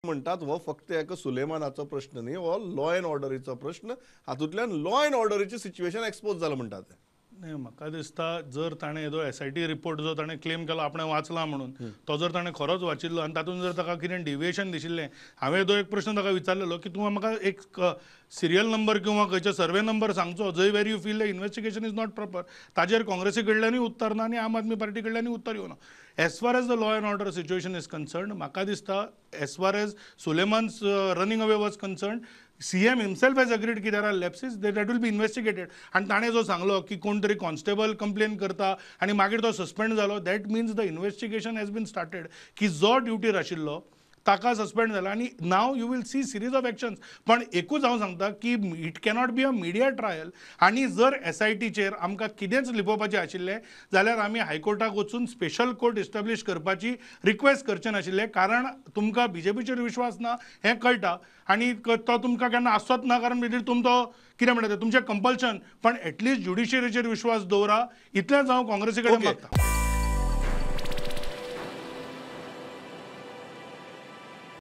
म्हणतात हो फक्त एक सुलेमानाचो प्रश्न न्ही, हो लॉ अँड ऑर्डरीचो प्रश्न. हातूंतल्यान लॉ अँड ऑर्डरीची सिच्युएशन एक्सपोज जालां म्हणटात. नाही, म्हाका दिसता जर ताणें येदो SIT रिपोर्ट जो ताणें क्लेम केलो आपणें वाचला म्हणून, तो जर ताणें खरोच वाचिल्लो आनी तातूंत जर ताका कितें डिविएशन दिशिल्लें, हांवें येदो एक प्रश्न ताका विचारलेलो की तूं म्हाका एक सिरियल नंबर किंवा खंयचो सर्वे नंबर सांगचो जंय where you feel the investigation is not proper. ताजेर काँग्रेसी कडल्यानूय उत्तर ना आनी आम आदमी पार्टी कडल्यानूय उत्तर येवना. As far as the law and order situation is concern, म्हाका दिसता as far as Suleman's running away was concern, CM himself has agreed की there are lapses that will be investigated. आणि ताणें जो सांगलो की कोण तरी कॉन्स्टेबल कंप्लेन करता आनी मागीर तो सस्पेंड जालो, that means the investigation has been started की जो ड्युटीर आशिल्लो ताका सस्पेंड जाला आनी नाव you will see series of actions. पण एकूच हांव सांगता की it cannot be a media trial. आनी जर SITचेर आमकां कितेंच लिपोवपाचें आशिल्लें जाल्यार आमी हायकोर्टाक वचून स्पेशल कोर्ट इस्टॅब्लीश करपाची रिक्वेस्ट करचें नाशिल्लें. कारण तुमकां BJPचेर विश्वास ना हें कळटा आनी तो तुमकां केन्ना आसोच ना, कारण भितर तुमचो कितें म्हणटा तुमचें कंपल्शन. पण एटलिस्ट ज्युडिशियरीचेर विश्वास दवरा, इतलेंच हांव काँग्रेसी कडेन मागता.